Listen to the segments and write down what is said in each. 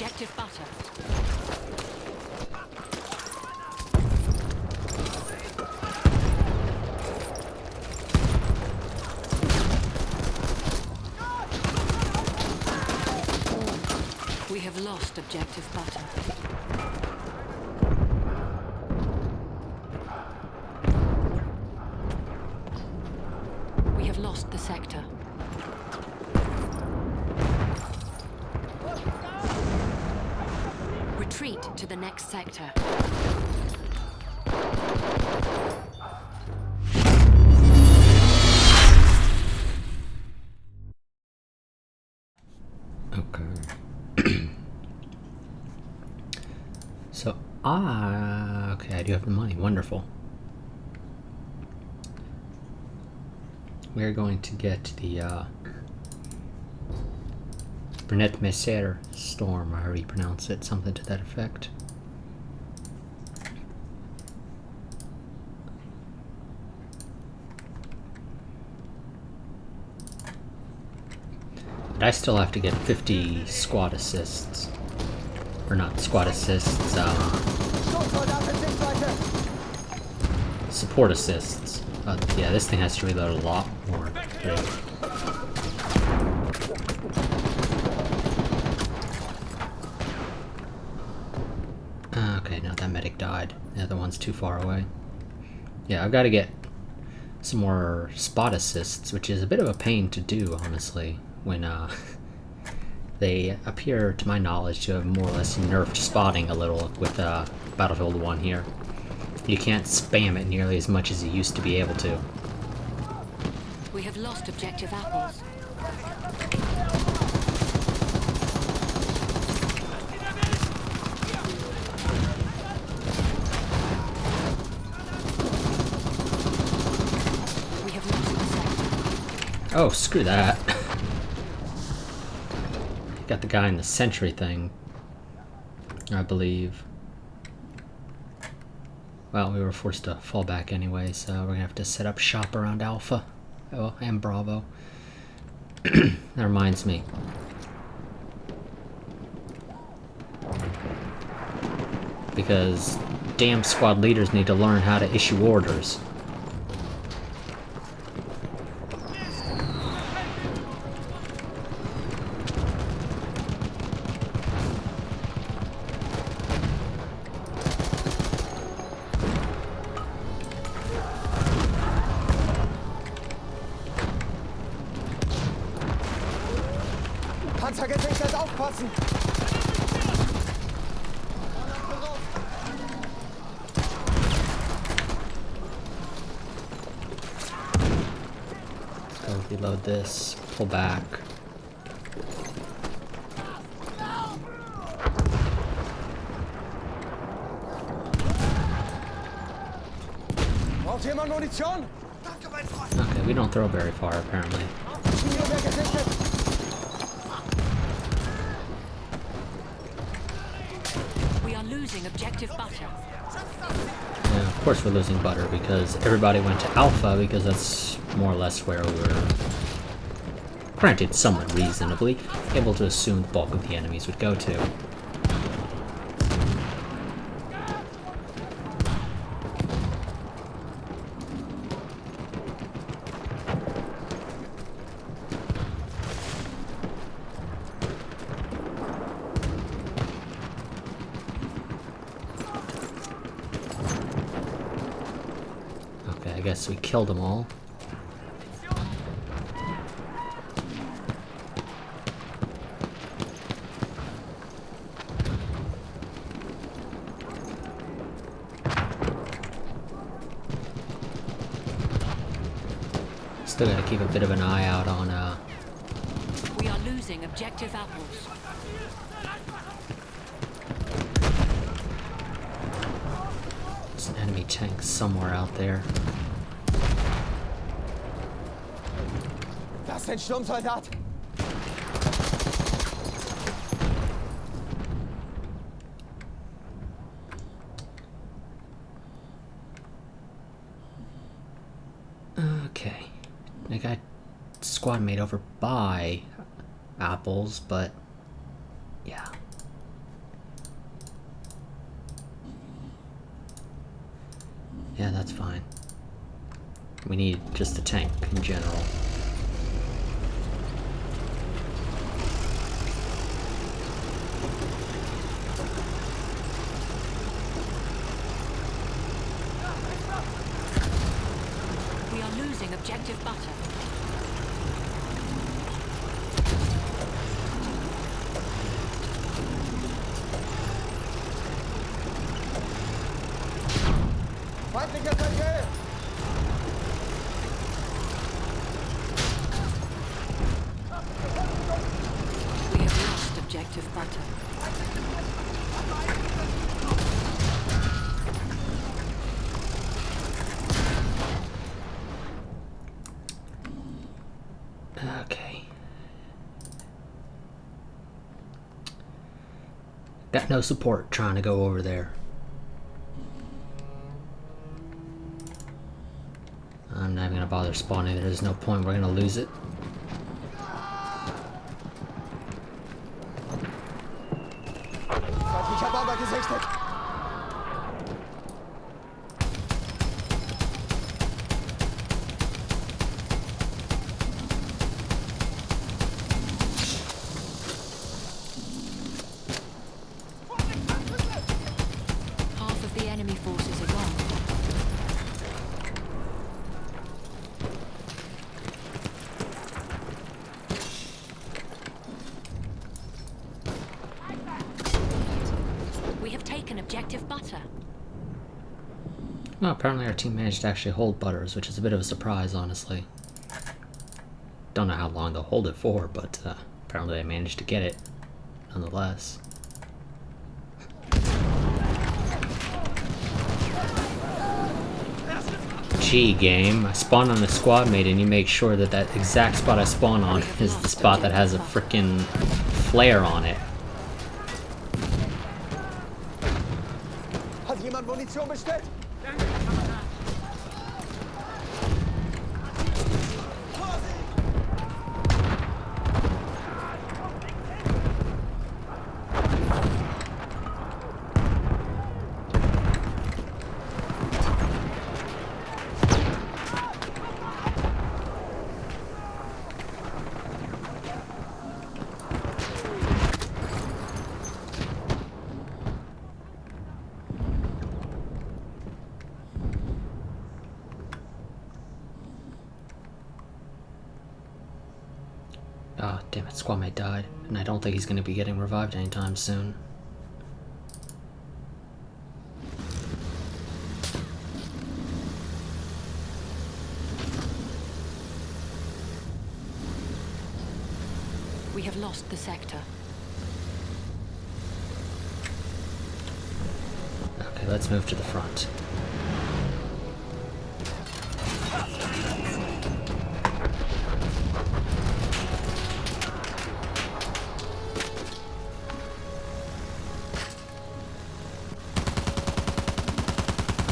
objective butter. We have lost objective butter. We have lost the sector. Retreat to the next sector. Okay. So, okay, I do have the money. Wonderful. We're going to get the Burnett Messer storm, or however you pronounce it, something to that effect. But I still have to get 50 squad assists. Or not squad assists, support assists. Yeah, this thing has to reload a lot more. Okay, no, that medic died. The other one's too far away. Yeah, I've got to get some more spot assists, which is a bit of a pain to do, honestly, when they appear, to my knowledge, to have more or less nerfed spotting a little with Battlefield 1 here. You can't spam it nearly as much as you used to be able to. We have lost objective apples. We have lost the sector. Oh, screw that. Got the guy in the sentry thing, I believe. Well, we were forced to fall back anyway, so we're gonna have to set up shop around Alpha. Oh, and Bravo. That reminds me. Because damn squad leaders need to learn how to issue orders. Panzergesichtert aufpassen! Let's go reload this, pull back. Braucht jemand Munition? Okay, we don't throw very far apparently. Maschinengewehr gesichtet! We are losing objective butter. Yeah, of course we're losing butter because everybody went to Alpha because that's more or less where we were, granted somewhat reasonably, able to assume the bulk of the enemies would go to. Okay, I guess we killed them all. Still gotta keep a bit of an eye out on We are losing objective apples. there's an enemy tank somewhere out there. Das ist ein Sturmsoldat! Okay. I got squad mate over by Apples, but yeah. Yeah, that's fine. We need just the tank in general. We are losing objective butter. Feindlicher Verkehr! We have lost objective butter. Okay. Got no support trying to go over there. I'm not even gonna bother spawning. There's no point. We're gonna lose it. Feindlicher Bomber gesichtet! Half of the enemy forces are gone. We have taken objective butter. Well, apparently our team managed to actually hold Butters, which is a bit of a surprise, honestly. Don't know how long they'll hold it for, but apparently they managed to get it, nonetheless. Gee, game. I spawn on a squad mate and you make sure that that exact spot I spawn on is the spot that has a frickin' flare on it. Hat jemand Munition bestellt? Oh, damn it, squad mate died. And I don't think he's gonna be getting revived anytime soon. We have lost the sector. Okay, let's move to the front.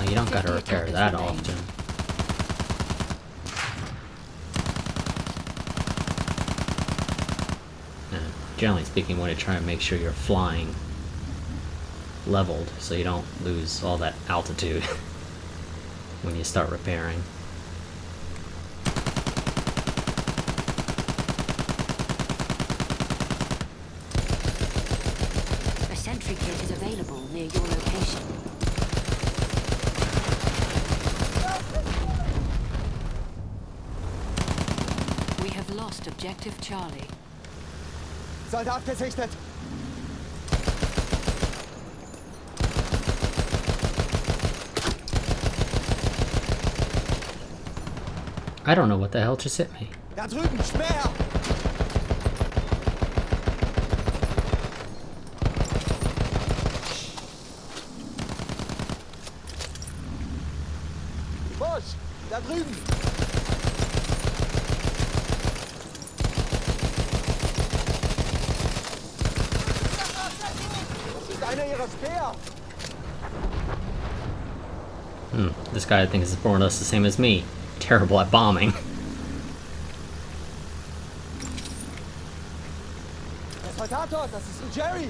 You don't gotta repair that often. Generally speaking, you want to try and make sure you're flying leveled so you don't lose all that altitude when you start repairing. A sentry kit is available near your location. We have lost objective Charlie. Soldat gesichtet! I don't know what the hell just hit me. Da drüben, Speer! Busch! Da drüben! Das ist einer ihrer Speer! This guy thinks is more or less the same as me. Terrible at bombing. Der Soldat dort, das ist ein Jerry!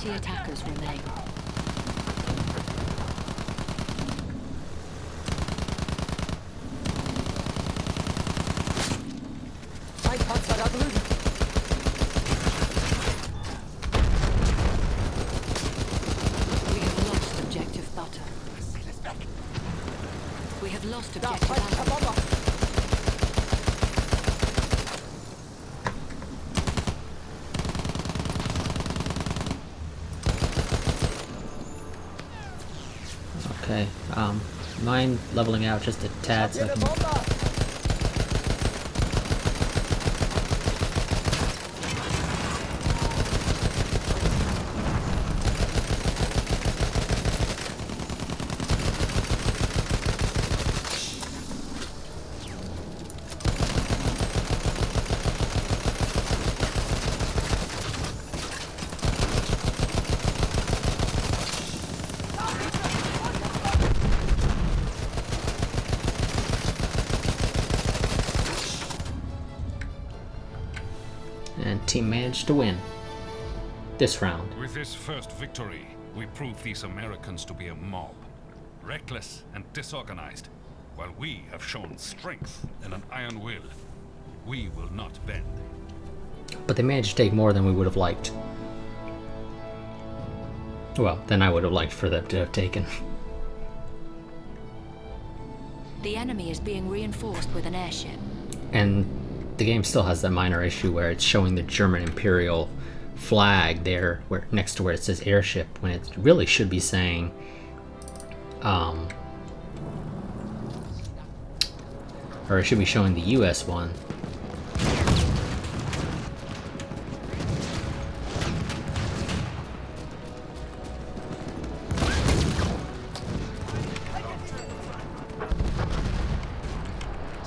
20 attackers remain. Ein Panzer da drüben. We have lost objective butter. We have lost Da, objective feindlicher apples. Bomber. Okay, mind leveling out just a tad so Hier I eine can... Bomber. And team managed to win this round. With this first victory, we prove these Americans to be a mob, reckless and disorganized, while we have shown strength and an iron will. We will not bend. But they managed to take more than we would have liked. Well, than I would have liked for them to have taken. The enemy is being reinforced with an airship. And the game still has that minor issue where it's showing the German Imperial flag there where next to where it says airship when it really should be saying or it should be showing the US one.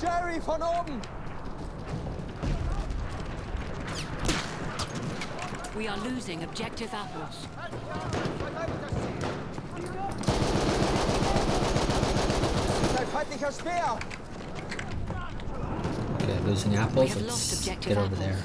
Jerry, von oben. We are losing objective apples. Ein feindlicher Speer. Okay, losing We apples. have lost Let's objective get over apples. there.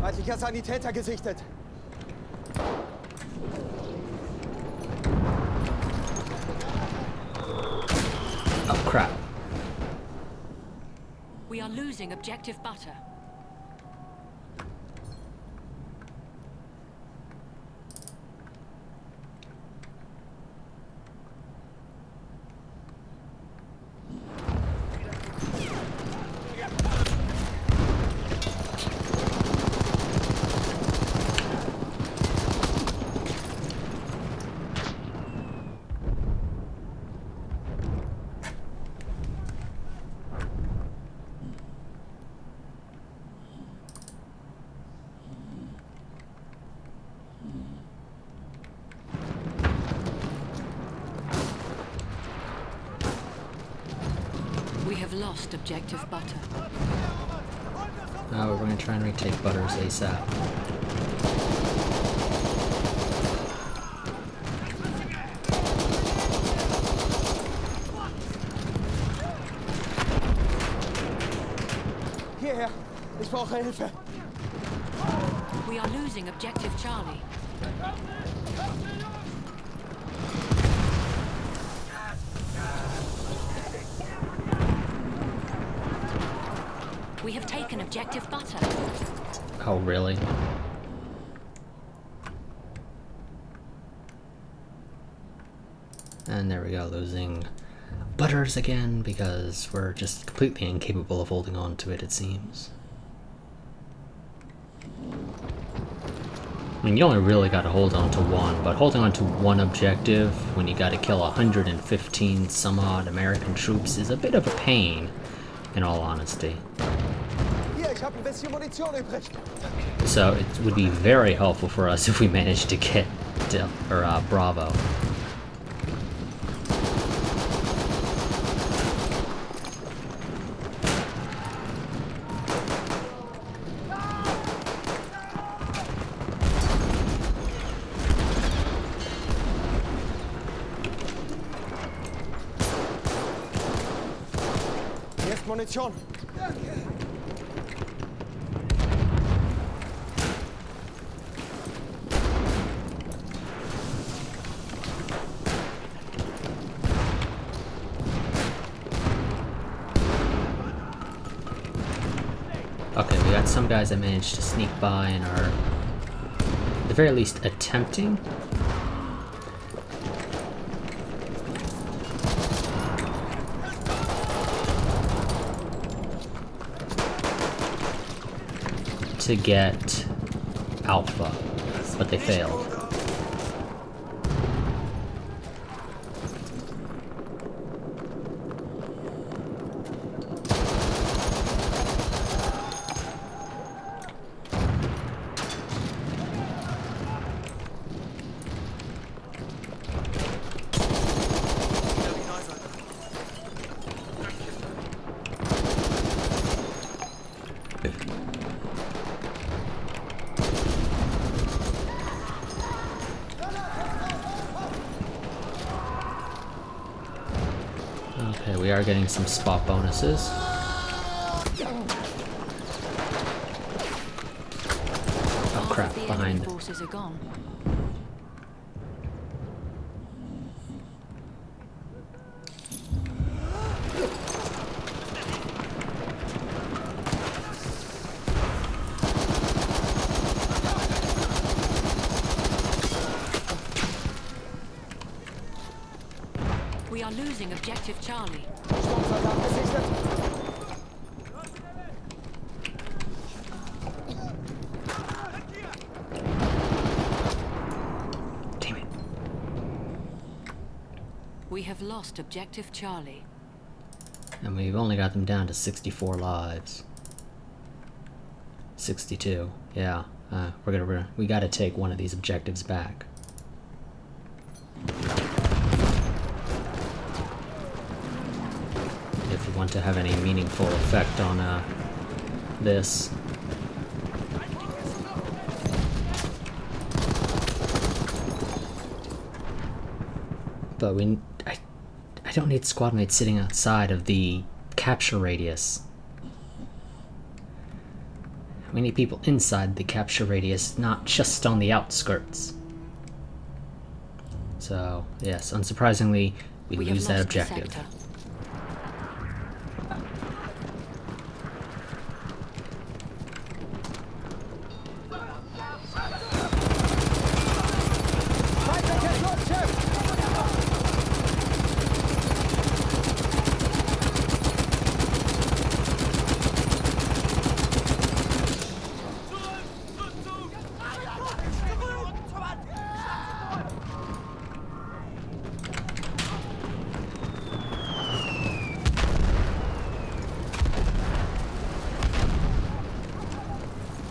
Feindlicher Sanitäter gesichtet. Oh crap. We are losing objective butter. We have lost objective butter. Now we're going to try and retake Butters ASAP. Hierher. Ich brauche Hilfe. We are losing objective Charlie. We have taken objective butter. Oh really? And there we go, losing Butters again because we're just completely incapable of holding on to it, it seems. I mean, you only really got to hold on to one, but holding on to one objective when you got to kill 115 some odd American troops is a bit of a pain, in all honesty. Hier, ich habe ein bisschen Munition übrig. So it would be very helpful for us if we managed to get Bravo. Hier ist Munition. Okay, we got some guys that managed to sneak by and are, at the very least, attempting. To get Alpha, but they failed. Okay, we are getting some spot bonuses. Oh crap, The behind. enemy forces are gone. We are losing objective Charlie. Sturmsoldat gesichtet. Damn it. We have lost objective Charlie. And we've only got them down to 64 lives. 62. Yeah. We gotta take one of these objectives back. If we want to have any meaningful effect on this. But I don't need squad mates sitting outside of the capture radius. We need people inside the capture radius, not just on the outskirts. So, yes, unsurprisingly, we We have lose that lost the objective. sector. Feindlicher Schutzschiff!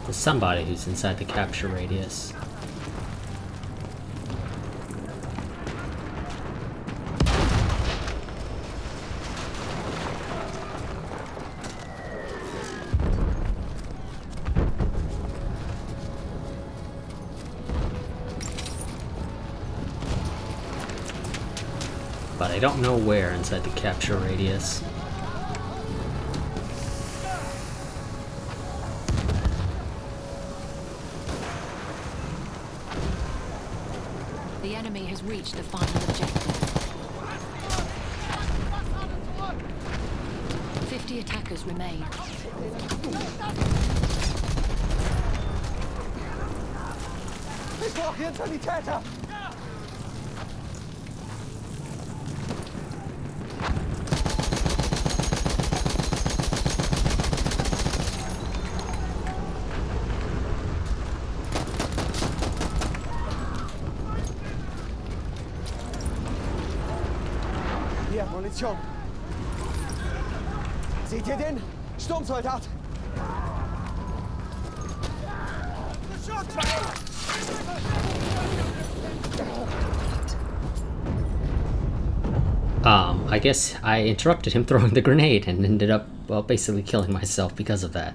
There's somebody who's inside the capture radius. But I don't know where inside the capture radius. The enemy has reached the final objective. 50 attackers remain. Ich brauche hier einen Sanitäter! Hier, Munition. Seht ihr den? Sturmsoldat! I guess I interrupted him throwing the grenade and ended up, well, basically killing myself because of that.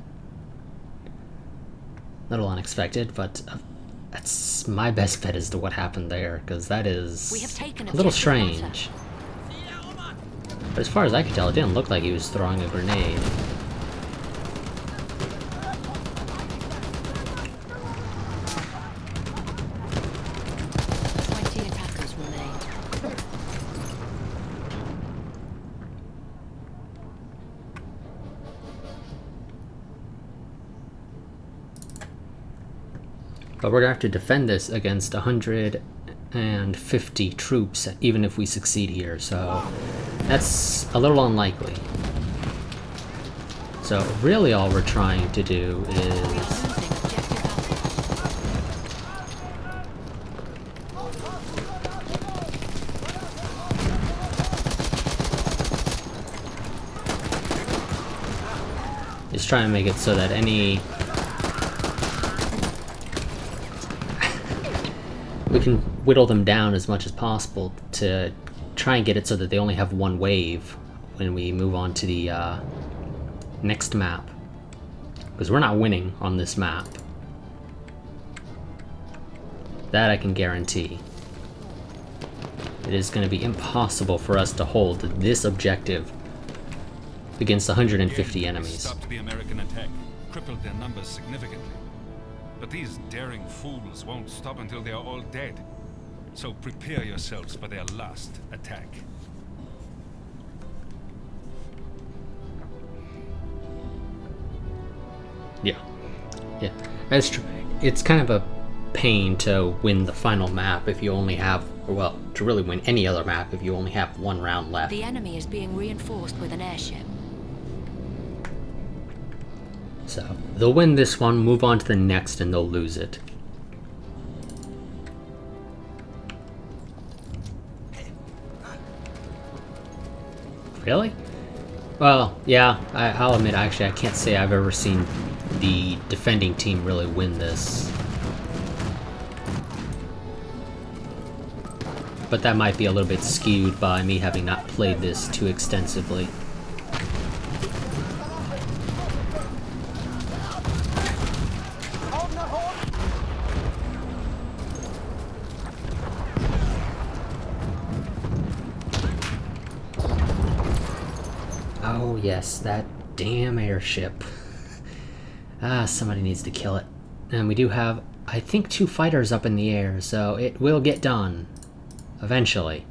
A little unexpected, but that's my best bet as to what happened there, because that is We have taken a little objective Butter. strange. But as far as I could tell, it didn't look like he was throwing a grenade. Attackers remain. But we're gonna have to defend this against 150 troops, even if we succeed here, so that's a little unlikely. So really all we're trying to do We are is... losing objective is trying to make it so that any... we can whittle them down as much as possible to try and get it so that they only have one wave when we move on to the next map. Because we're not winning on this map. That I can guarantee. It is going to be impossible for us to hold this objective against 150 We enemies. stopped the American attack, crippled their numbers significantly. But these daring fools won't stop until they are all dead. So prepare yourselves for their last attack. Yeah. Yeah. That's true. It's kind of a pain to win the final map if you only have, or well, to really win any other map if you only have one round left. The enemy is being reinforced with an airship. So they'll win this one, move on to the next, and they'll lose it. Really? Well, yeah, I'll admit, actually, I can't say I've ever seen the defending team really win this. But that might be a little bit skewed by me having not played this too extensively. Oh yes, that damn airship. Ah, somebody needs to kill it. And we do have, I think, 2 fighters up in the air, so it will get done. Eventually.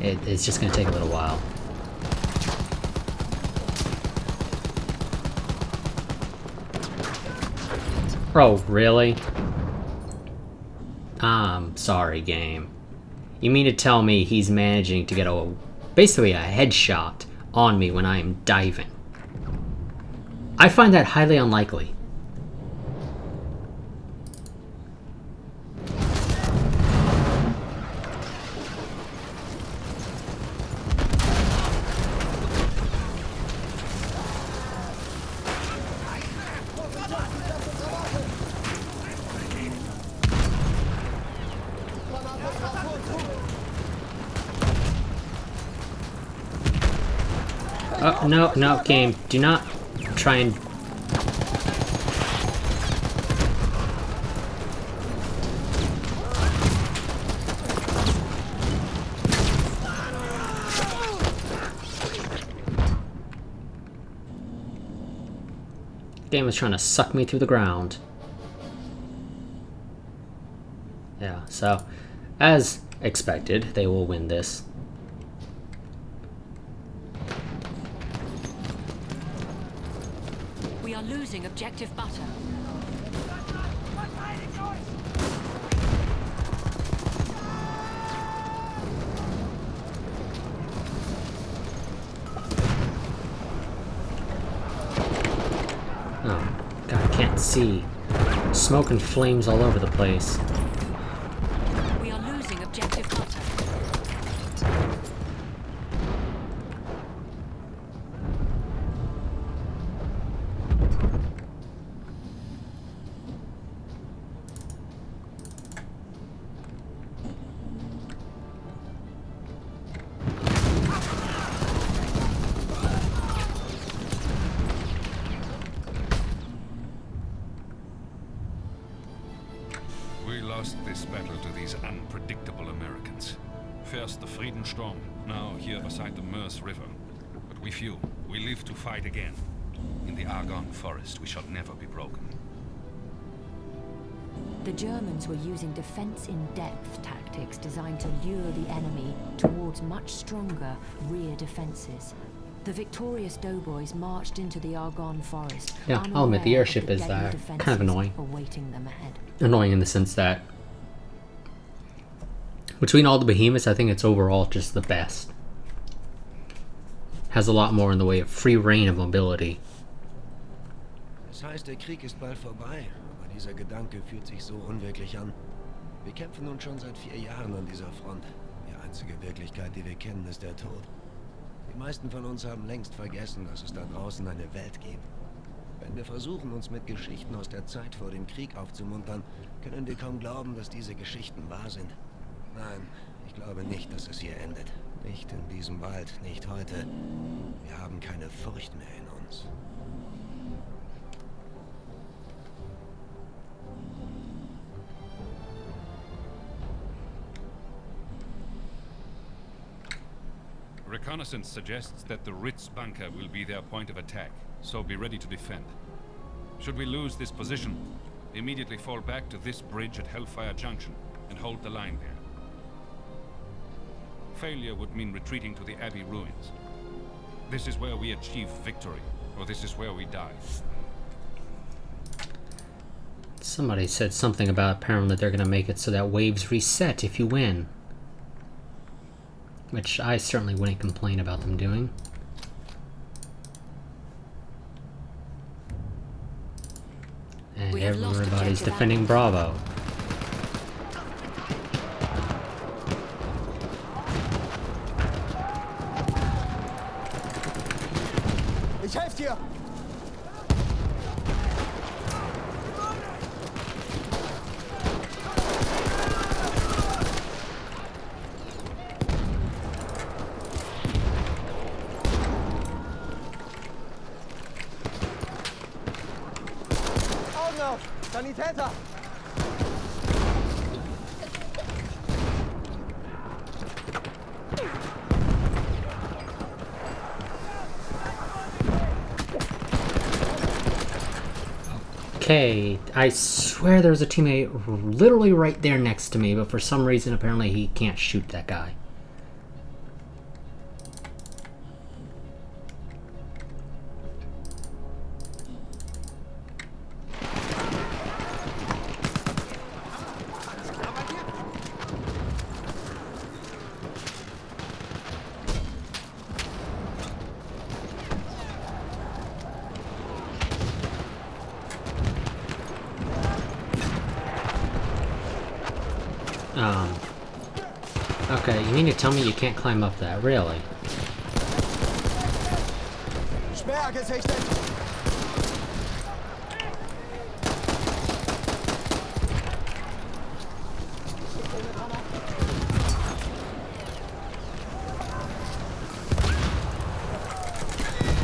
It's just gonna take a little while. Oh, really? I'm sorry, game. You mean to tell me he's managing to get basically a headshot on me when I am diving? I find that highly unlikely. Oh, no, no, game. Do not try and... Game was trying to suck me through the ground. Yeah, so, as expected, they will win this. We are losing objective butter. Oh, God, I can't see. Smoke and flames all over the place. We are losing objective butter. First the Friedensturm, now here beside the Meuse River. But we few, we live to fight again. In the Argonne Forest, we shall never be broken. The Germans were using defense-in-depth tactics designed to lure the enemy towards much stronger rear defenses. The victorious doughboys marched into the Argonne Forest. Yeah, I'll admit the airship is kind of annoying. Awaiting them ahead. Annoying in the sense that between all the behemoths, I think it's overall just the best. Has a lot more in the way of free reign of mobility. Das heißt, der Krieg ist bald vorbei, aber dieser Gedanke fühlt sich so unwirklich an. Wir kämpfen nun schon seit 4 Jahren an dieser Front. Die einzige Wirklichkeit, die wir kennen, ist der Tod. Die meisten von uns haben längst vergessen, dass es da draußen eine Welt gibt. Wenn wir versuchen, uns mit Geschichten aus der Zeit vor dem Krieg aufzumuntern, können wir kaum glauben, dass diese Geschichten wahr sind. Nein, ich glaube nicht, dass es hier endet. Nicht in diesem Wald, nicht heute. Wir haben keine Furcht mehr in uns. Reconnaissance suggests that the Ritz bunker will be their point of attack, so be ready to defend. Should we lose this position, immediately fall back to this bridge at Hellfire Junction and hold the line there. Failure would mean retreating to the Abbey ruins. This is where we achieve victory, or this is where we die. Somebody said something about apparently that they're going to make it so that waves reset if you win. Which I certainly wouldn't complain about them doing. And everybody's defending Bravo. Ich helfe dir! Augen auf! Sanitäter! Okay, I swear there's a teammate literally right there next to me, but for some reason apparently he can't shoot that guy. Okay, you mean to tell me you can't climb up that, really? Speer gesichtet!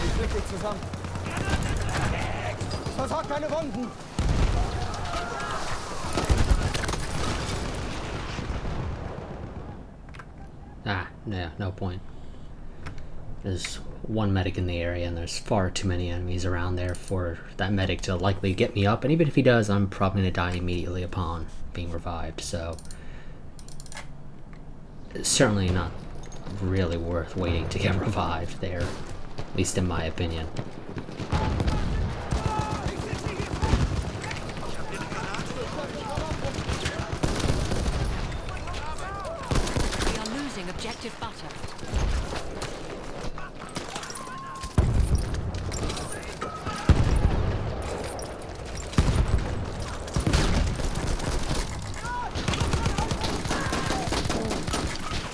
Ich krieg dich zusammen. Versorgt deine Wunden! Ah, yeah, no point. There's one medic in the area and there's far too many enemies around there for that medic to likely get me up, and even if he does, I'm probably going to die immediately upon being revived, so it's certainly not really worth waiting to get revived there, at least in my opinion. Objective butter.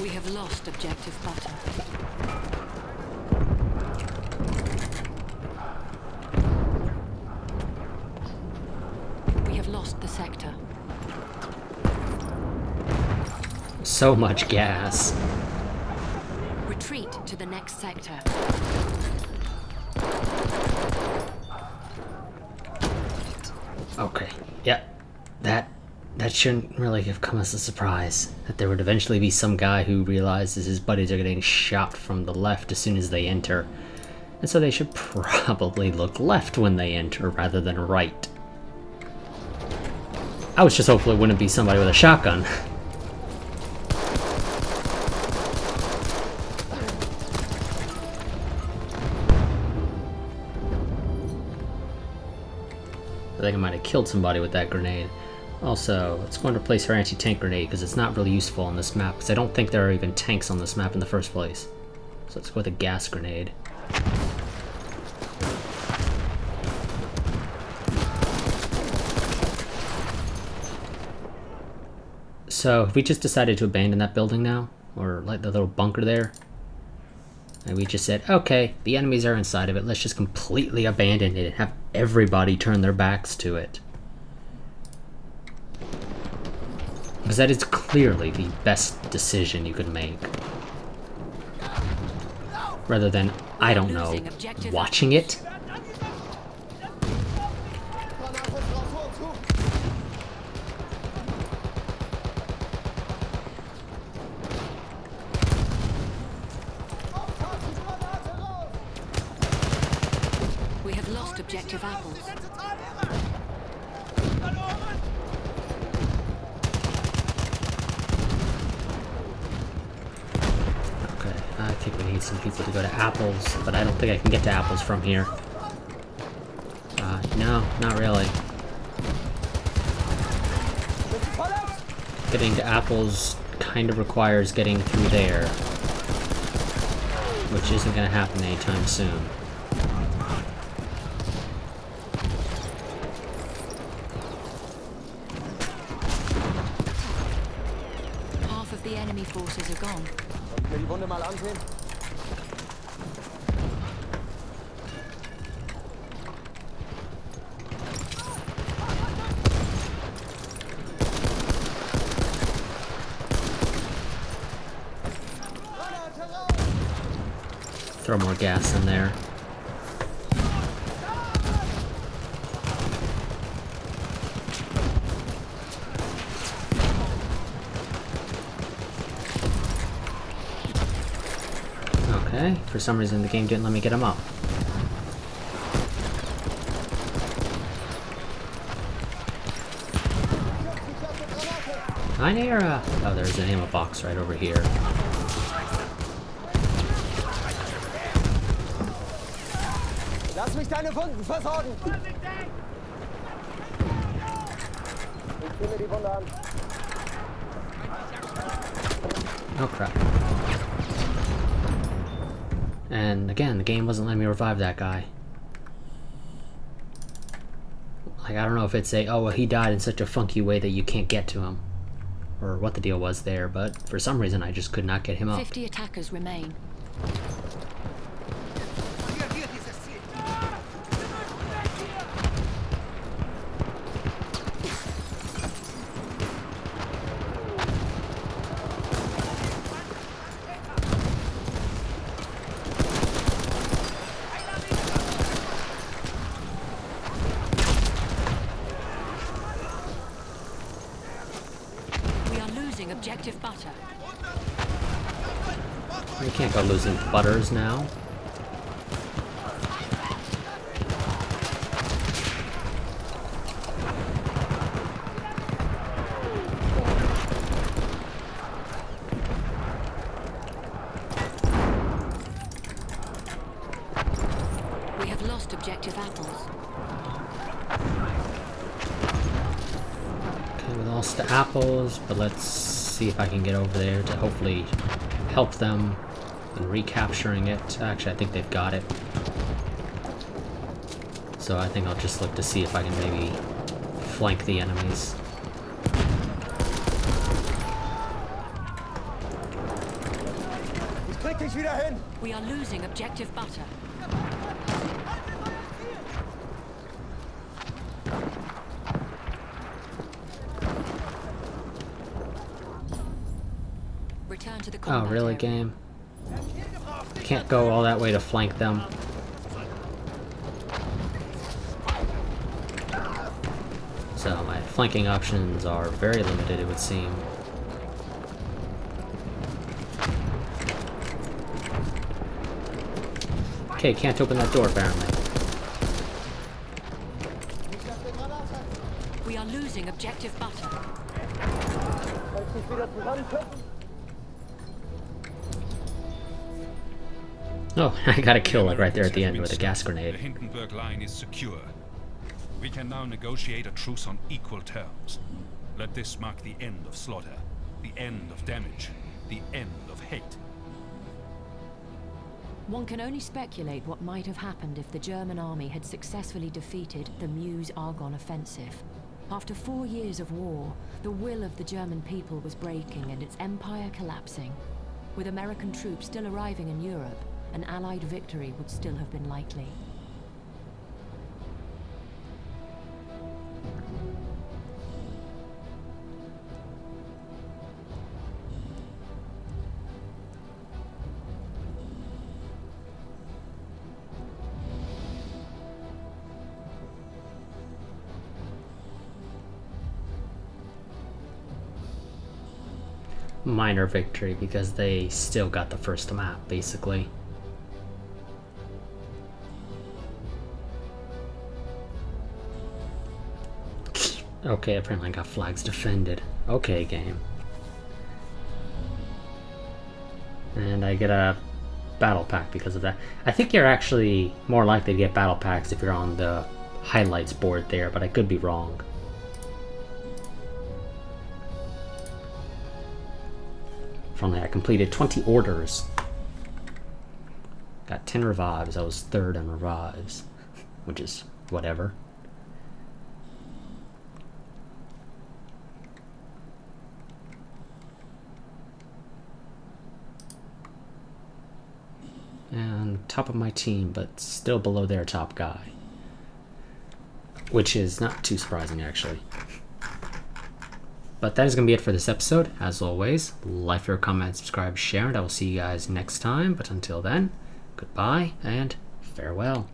We have lost objective butter. We have lost the sector. So much gas. Retreat to the next sector. Okay, yeah, that that shouldn't really have come as a surprise. That there would eventually be some guy who realizes his buddies are getting shot from the left as soon as they enter. And so they should probably look left when they enter rather than right. I was just hopeful it wouldn't be somebody with a shotgun. I think I might have killed somebody with that grenade. Also, let's go and replace our anti-tank grenade because it's not really useful on this map because I don't think there are even tanks on this map in the first place. So let's go with a gas grenade. So, have we just decided to abandon that building now? Or like the little bunker there? And we just said, okay, the enemies are inside of it, let's just completely abandon it and have everybody turn their backs to it. Because that is clearly the best decision you could make. Rather than, I don't know, watching it. We have lost objective apples. Okay, I think we need some people to go to apples, but I don't think I can get to apples from here. No, not really. Getting to apples kind of requires getting through there, which isn't going to happen anytime soon. Half of the enemy forces are gone. Soll ich mir die Wunde mal ansehen? Throw more gas in there. Okay, for some reason the game didn't let me get him up. Hi, Nara! Oh, there's an ammo box right over here. Lass mich deine Wunden versorgen! Ich zieh mir die Wunde an. Oh crap. And again, the game wasn't letting me revive that guy. Like, I don't know if it's a, oh, well, he died in such a funky way that you can't get to him. Or what the deal was there, but for some reason I just could not get him up. 50 attackers remain. Objective butter. We can't go losing butters now. We have lost objective apples. Okay, we lost the apples, but let's see if I can get over there to hopefully help them in recapturing it. Actually, I think they've got it. So I think I'll just look to see if I can maybe flank the enemies. Ich krieg dich wieder hin! We are losing objective butter. Return to the combat Oh, really, area. game? Can't go all that way to flank them. So my flanking options are very limited, it would seem. Okay, can't open that door apparently. We are losing objective butter. Kannst dich wieder zusammenköpfen? Oh, I got a kill like right there at the end Americans with a have gas been grenade. stopped. The Hindenburg line is secure. We can now negotiate a truce on equal terms. Let this mark the end of slaughter, the end of damage, the end of hate. One can only speculate what might have happened if the German army had successfully defeated the Meuse-Argonne offensive. After 4 years of war, the will of the German people was breaking and its empire collapsing. With American troops still arriving in Europe, an Allied victory would still have been likely. Minor victory because they still got the first map, basically. Okay, apparently I got flags defended. Okay, game. And I get a battle pack because of that. I think you're actually more likely to get battle packs if you're on the highlights board there, but I could be wrong. Finally, I completed 20 orders. Got 10 revives. I was third on revives, which is whatever. And top of my team, but still below their top guy. Which is not too surprising, actually. But that is going to be it for this episode. As always, like, favorite, comment, subscribe, share, and I will see you guys next time. But until then, goodbye and farewell.